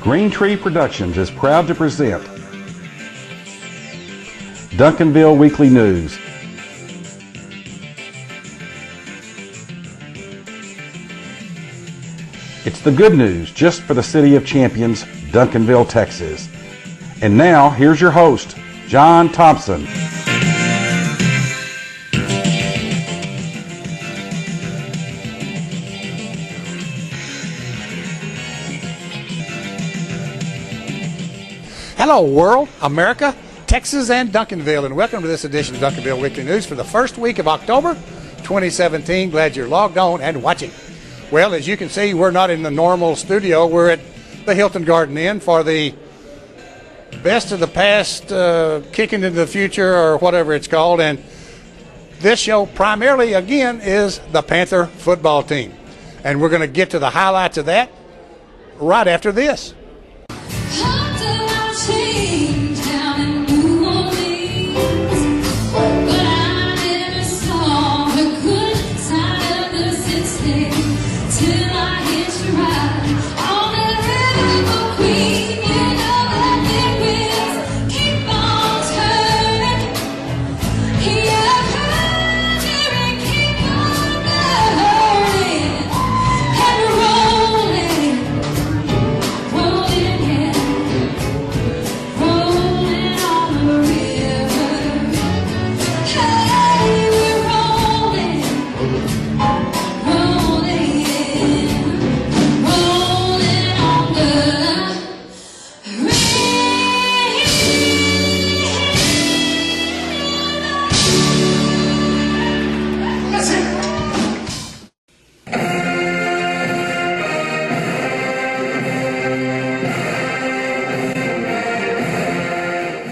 Green Tree Productions is proud to present Duncanville Weekly News. It's the good news just for the City of Champions, Duncanville, Texas. And now, here's your host, John Thompson. Hello, world, America, Texas, and Duncanville, and welcome to this edition of Duncanville Weekly News for the first week of October 2017. Glad you're logged on and watching. Well, as you can see, we're not in the normal studio. We're at the Hilton Garden Inn for the Best of the Past, Kicking into the Future, or whatever it's called. And this show primarily, again, is the Panther football team. And we're going to get to the highlights of that right after this.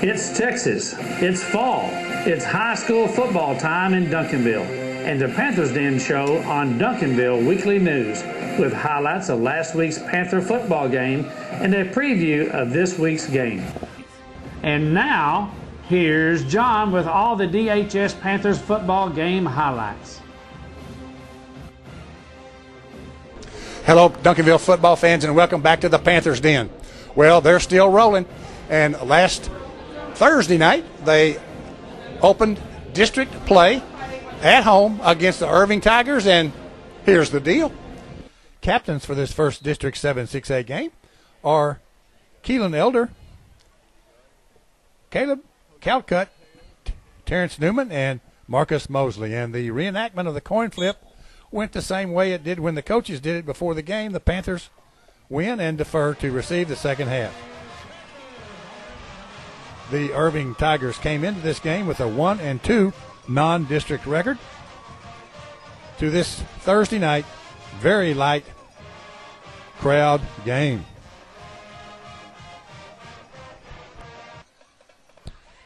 It's Texas, it's fall, it's high school football time in Duncanville, and the DWN Show on Duncanville Weekly News with highlights of last week's Panther football game and a preview of this week's game. And now, here's John with all the DHS Panthers football game highlights. Hello, Duncanville football fans, and welcome back to the Panthers Den. Well, they're still rolling, and last Thursday night, they opened district play at home against the Irving Tigers, and here's the deal. Captains for this first District 7-6A game are Keelan Elder, Caleb Calcutt, Terrence Newman, and Marcus Mosley. And the reenactment of the coin flip went the same way it did when the coaches did it before the game. The Panthers win and defer to receive the second half. The Irving Tigers came into this game with a 1-2 non-district record. To this Thursday night, very light crowd game.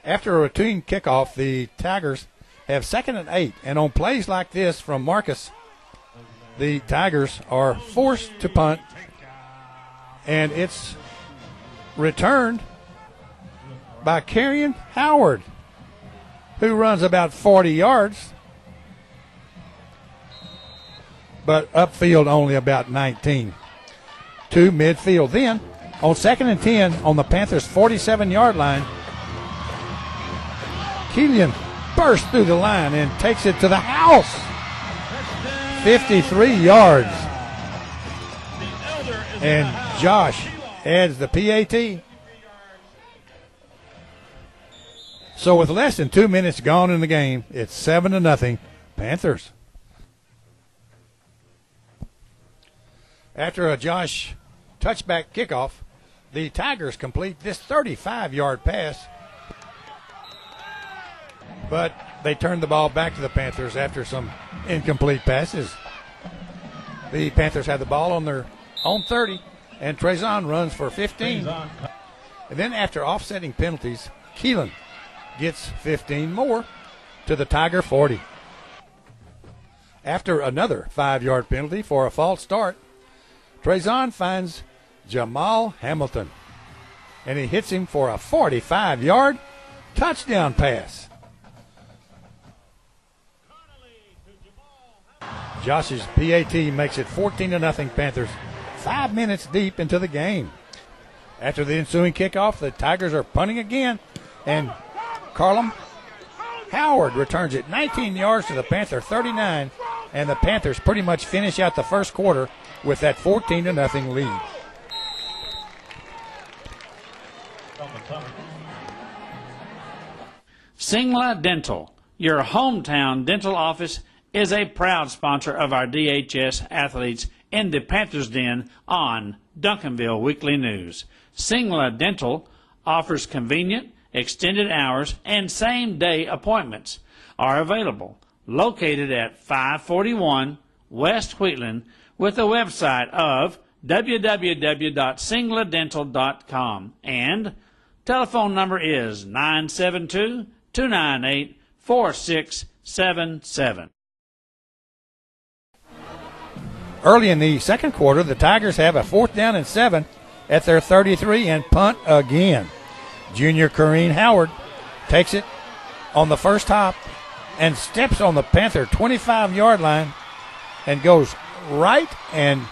After a routine kickoff, the Tigers have 2nd and 8, and on plays like this from Marcus, the Tigers are forced to punt, and it's returned by Carrion Howard, who runs about 40 yards, but upfield only about 19 to midfield. Then, on 2nd and 10 on the Panthers' 47-yard line, Keelan bursts through the line and takes it to the house. 53 yards. And Josh adds the PAT. So with less than 2 minutes gone in the game, it's 7-0 Panthers. After a Josh touchback kickoff, the Tigers complete this 35-yard pass, but they turn the ball back to the Panthers after some incomplete passes. The Panthers have the ball on their own 30, and Trezon runs for 15. And then after offsetting penalties, Keelan gets 15 more to the Tiger 40. After another 5-yard penalty for a false start, Trezon finds Jamal Hamilton, and he hits him for a 45-yard touchdown pass. Josh's PAT makes it 14-0 Panthers 5 minutes deep into the game. After the ensuing kickoff, the Tigers are punting again, and Carlum Howard returns it 19 yards to the Panther 39, and the Panthers pretty much finish out the first quarter with that 14-0 lead. Singla Dental, your hometown dental office, is a proud sponsor of our DHS athletes in the Panthers Den on Duncanville Weekly News. Singla Dental offers convenient, extended hours, and same-day appointments are available. Located at 541 West Wheatland with a website of www.singladental.com, and telephone number is 972-298-4677. Early in the second quarter, the Tigers have a 4th down and 7 at their 33 and punt again. Junior Kareem Howard takes it on the first hop and steps on the Panther 25-yard line and goes right and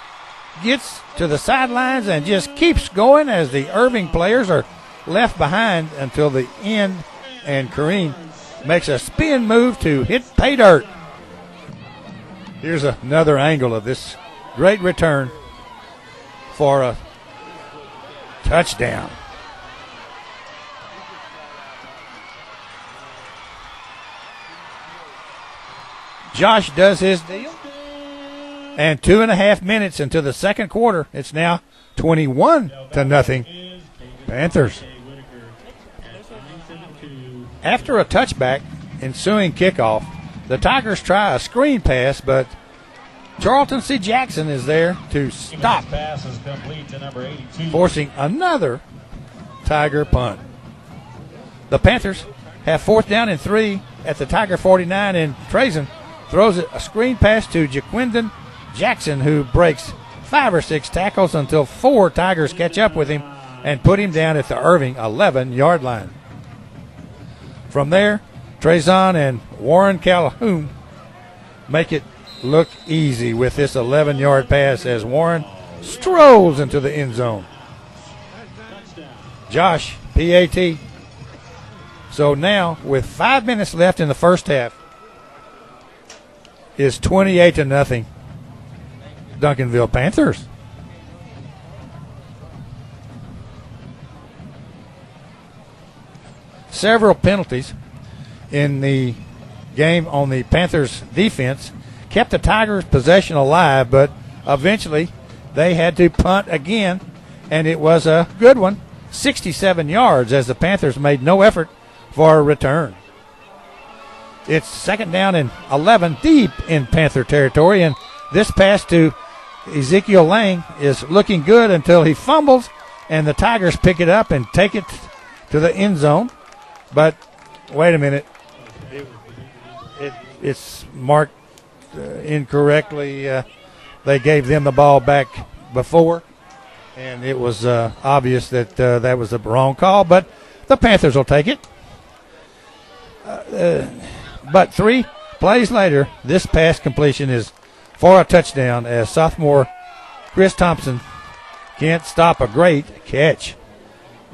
gets to the sidelines and just keeps going as the Irving players are left behind until the end, and Kareem makes a spin move to hit pay dirt. Here's another angle of this great return for a touchdown. Josh does his deal. And 2.5 minutes into the second quarter, it's now 21-0 Panthers. After a touchback, ensuing kickoff, the Tigers try a screen pass, but Charlton C. Jackson is there to stop, forcing another Tiger punt. The Panthers have 4th down and 3 at the Tiger 49, and Trazen throws a screen pass to Jaquindon Jackson, who breaks 5 or 6 tackles until 4 Tigers catch up with him and put him down at the Irving 11-yard line. From there, Trezon and Warren Calhoun make it look easy with this 11-yard pass as Warren strolls into the end zone. Josh, PAT. So now, with 5 minutes left in the first half, is 28-0 Duncanville Panthers. Several penalties in the game on the Panthers defense kept the Tigers' possession alive, but eventually they had to punt again, and it was a good one, 67 yards, as the Panthers made no effort for a return. It's 2nd down and 11 deep in Panther territory, and this pass to Ezekiel Lang is looking good until he fumbles, and the Tigers pick it up and take it to the end zone. But wait a minute, it's marked incorrectly. They gave them the ball back before, and it was obvious that that was the wrong call, but the Panthers will take it. But 3 plays later, this pass completion is for a touchdown as sophomore Chris Thompson can't stop a great catch.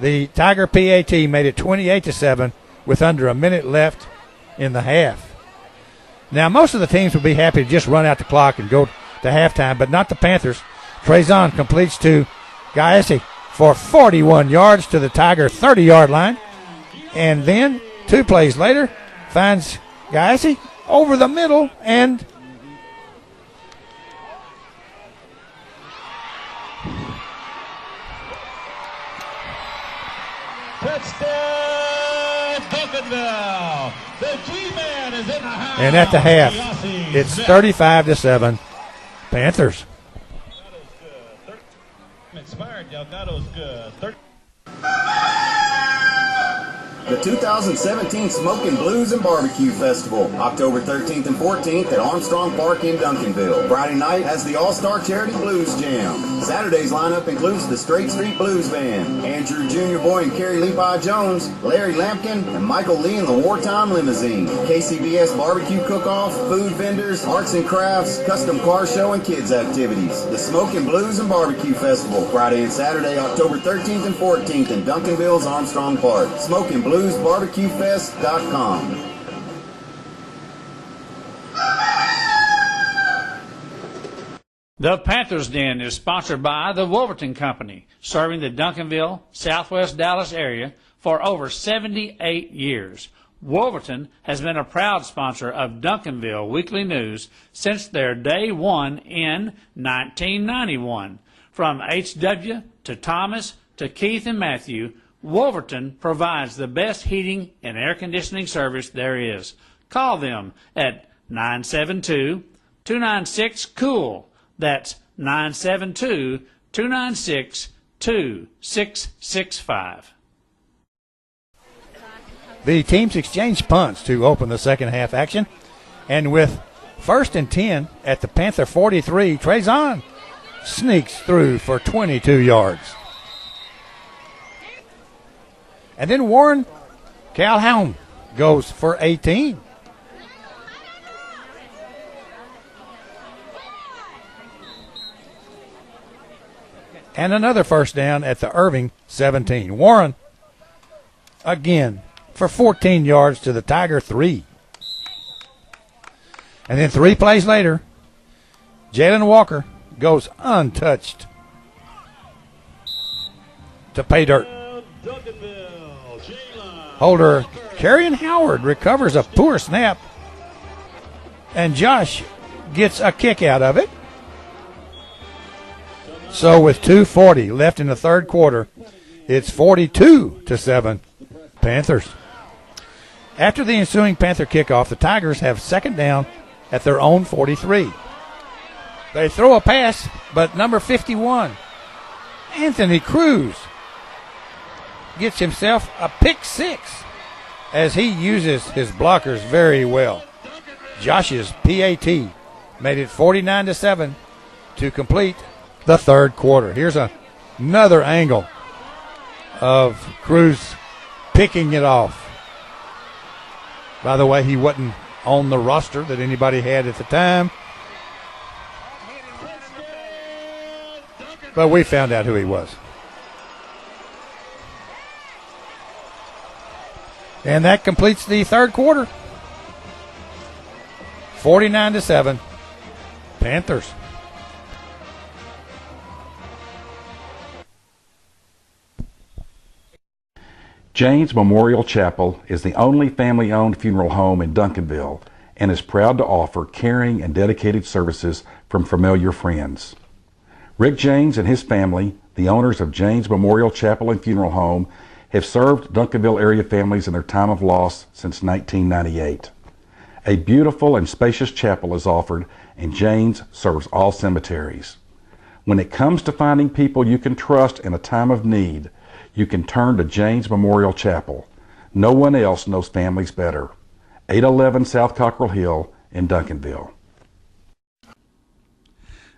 The Tiger PAT made it 28-7 with under a minute left in the half. Now, most of the teams would be happy to just run out the clock and go to halftime, but not the Panthers. Trezon completes to Gaiesi for 41 yards to the Tiger 30-yard line. And then 2 plays later, finds Gaiesi over the middle and touchdown, Duncanville. The G-Man is in the house. And at the half, it's 35-7 Panthers. Inspired Delgado's good. The 2017 Smokin' Blues and Barbecue Festival, October 13th and 14th at Armstrong Park in Duncanville. Friday night has the All-Star Charity Blues Jam. Saturday's lineup includes the Straight Street Blues Band, Andrew Jr. Boy and Kerry Levi Jones, Larry Lampkin, and Michael Lee in the Wartime Limousine. KCBS Barbecue Cook-Off, food vendors, arts and crafts, custom car show, and kids activities. The Smokin' Blues and Barbecue Festival, Friday and Saturday, October 13th and 14th in Duncanville's Armstrong Park. SmokinBluesBarbecueFest.com. The Panther's Den is sponsored by the Wolverton Company, serving the Duncanville, Southwest Dallas area for over 78 years. Wolverton has been a proud sponsor of Duncanville Weekly News since their day one in 1991. From H.W. to Thomas to Keith and Matthew, Wolverton provides the best heating and air conditioning service there is. Call them at 972-296-COOL. That's 972-296-2665. The teams exchange punts to open the second half action. And with 1st and 10 at the Panther 43, Trezon sneaks through for 22 yards. And then Warren Calhoun goes for 18. And another first down at the Irving 17. Warren again for 14 yards to the Tiger 3. And then 3 plays later, Jalen Walker goes untouched to pay dirt. Holder Carrion Howard recovers a poor snap, and Josh gets a kick out of it. So with 2:40 left in the third quarter, it's 42-7 Panthers. After the ensuing Panther kickoff, the Tigers have second down at their own 43. They throw a pass, but number 51, Anthony Cruz, gets himself a pick six as he uses his blockers very well. Josh's PAT made it 49-7 to complete the third quarter. Here's another angle of Cruz picking it off. By the way, he wasn't on the roster that anybody had at the time, but we found out who he was. And that completes the third quarter. 49-7 Panthers. Jane's Memorial Chapel is the only family-owned funeral home in Duncanville and is proud to offer caring and dedicated services from familiar friends. Rick Janes and his family, the owners of Jane's Memorial Chapel and Funeral Home, have served Duncanville area families in their time of loss since 1998. A beautiful and spacious chapel is offered, and Jane's serves all cemeteries. When it comes to finding people you can trust in a time of need, you can turn to Jane's Memorial Chapel. No one else knows families better. 811 South Cockrell Hill in Duncanville.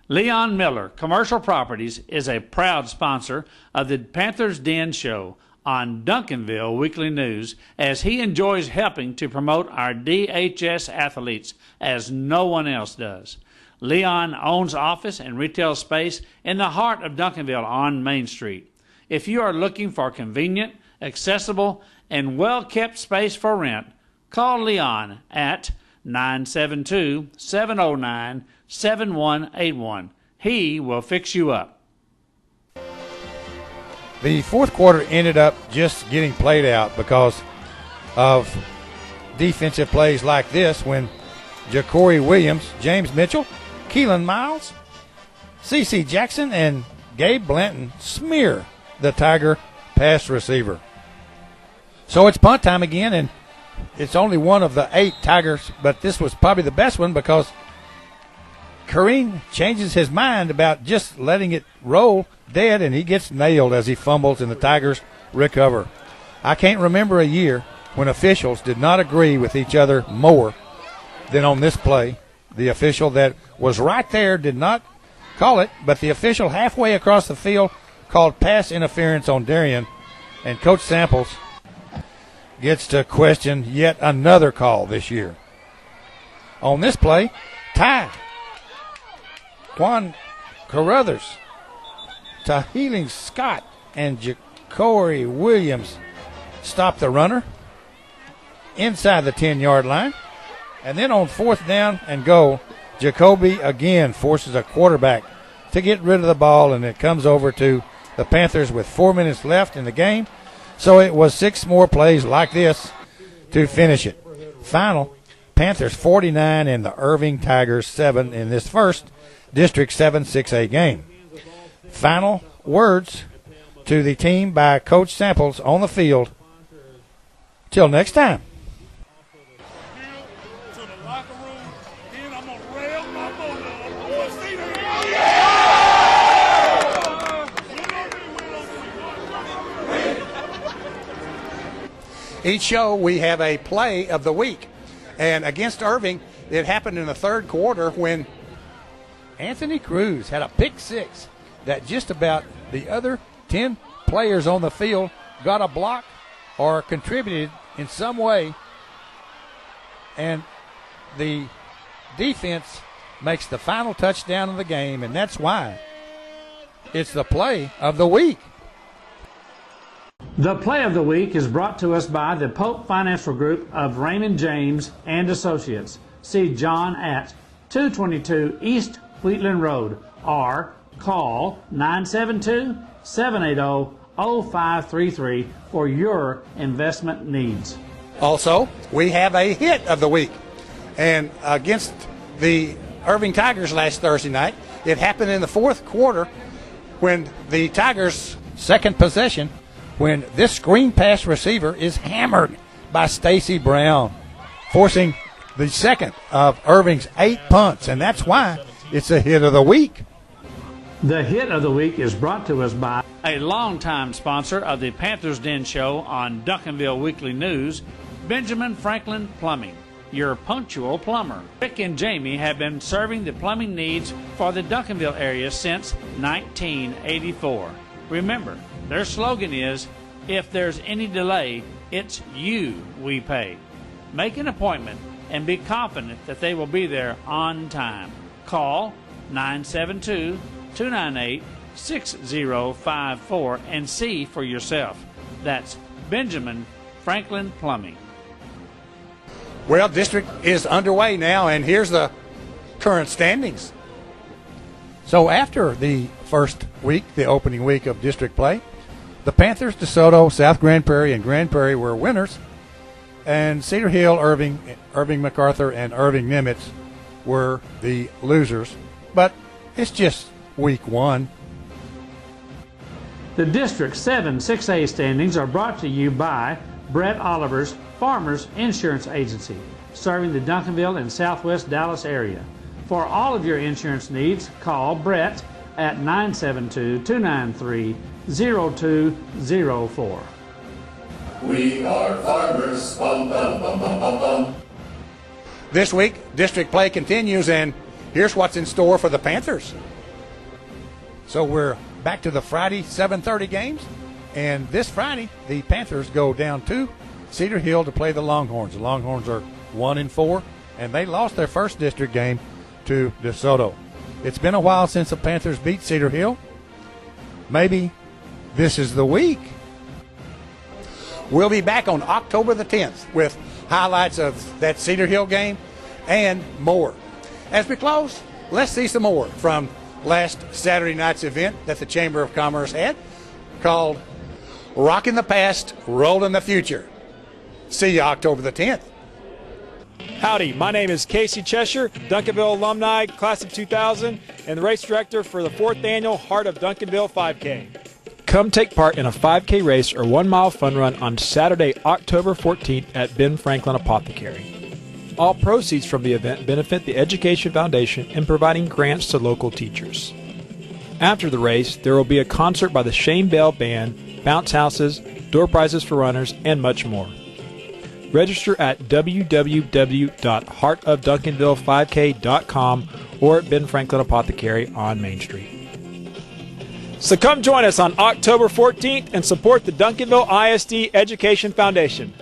Leon Miller Commercial Properties is a proud sponsor of the Panther's Den Show on Duncanville Weekly News, as he enjoys helping to promote our DHS athletes as no one else does. Leon owns office and retail space in the heart of Duncanville on Main Street. If you are looking for convenient, accessible, and well-kept space for rent, call Leon at 972-709-7181. He will fix you up. The fourth quarter ended up just getting played out because of defensive plays like this when Ja'Cory Williams, James Mitchell, Keelan Miles, C.C. Jackson, and Gabe Blanton smear the Tiger pass receiver. So it's punt time again, and it's only one of the 8 Tigers, but this was probably the best one because Kareem changes his mind about just letting it roll dead, and he gets nailed as he fumbles, and the Tigers recover. I can't remember a year when officials did not agree with each other more than on this play. The official that was right there did not call it, but the official halfway across the field called pass interference on Darien, and Coach Samples gets to question yet another call this year. On this play, Ty Juan Carruthers, Tahealing Scott, and Ja'Cory Williams stop the runner inside the 10-yard line. And then on 4th down and goal, Jacoby again forces a quarterback to get rid of the ball, and it comes over to the Panthers with 4 minutes left in the game. So it was 6 more plays like this to finish it. Final, Panthers 49 and the Irving Tigers 7 in this first District 7 6A game. Final words to the team by Coach Samples on the field. Till next time. Each show we have a play of the week. And against Irving, it happened in the third quarter when Anthony Cruz had a pick six that just about the other 10 players on the field got a block or contributed in some way. And the defense makes the final touchdown of the game, and that's why it's the play of the week. The play of the week is brought to us by the Pope Financial Group of Raymond James and Associates. See John at 222 East Wheatland Road or call 972-780-0533 for your investment needs. Also, we have a hit of the week. And against the Irving Tigers last Thursday night, it happened in the fourth quarter when the Tigers' second possession, when this screen pass receiver is hammered by Stacy Brown, forcing the second of Irving's 8 punts, and that's why it's a hit of the week. The hit of the week is brought to us by a longtime sponsor of the Panther's Den Show on Duncanville Weekly News, Benjamin Franklin Plumbing, your punctual plumber. Rick and Jamie have been serving the plumbing needs for the Duncanville area since 1984. Remember, their slogan is, if there's any delay, it's you we pay. Make an appointment and be confident that they will be there on time. Call 972-298-6054 and see for yourself. That's Benjamin Franklin Plumbing. Well, district is underway now, and here's the current standings. So after the first week, the opening week of district play, the Panthers, DeSoto, South Grand Prairie, and Grand Prairie were winners, and Cedar Hill, Irving MacArthur, and Irving Nimitz were the losers. But it's just week one. the District 7 6A standings are brought to you by Brett Oliver's Farmers Insurance Agency, serving the Duncanville and Southwest Dallas area. For all of your insurance needs, call Brett at 972-293-0204. We are farmers. Bum, bum, bum, bum, bum, bum. This week, district play continues, and here's what's in store for the Panthers. So we're back to the Friday 7:30 games, and this Friday, the Panthers go down to Cedar Hill to play the Longhorns. The Longhorns are 1-4, and they lost their first district game to DeSoto. It's been a while since the Panthers beat Cedar Hill. Maybe this is the week. We'll be back on October the 10th with highlights of that Cedar Hill game and more. As we close, let's see some more from last Saturday night's event that the Chamber of Commerce had called Rockin' the Past, Rollin' the Future. See you October the 10th. Howdy, my name is Casey Cheshire, Duncanville alumni, class of 2000, and the race director for the 4th annual Heart of Duncanville 5K. Come take part in a 5K race or 1 mile fun run on Saturday, October 14th at Ben Franklin Apothecary. All proceeds from the event benefit the Education Foundation in providing grants to local teachers. After the race, there will be a concert by the Shane Bell Band, Bounce Houses, door prizes for runners, and much more. Register at www.heartofduncanville5k.com or at Ben Franklin Apothecary on Main Street. So come join us on October 14th and support the Duncanville ISD Education Foundation.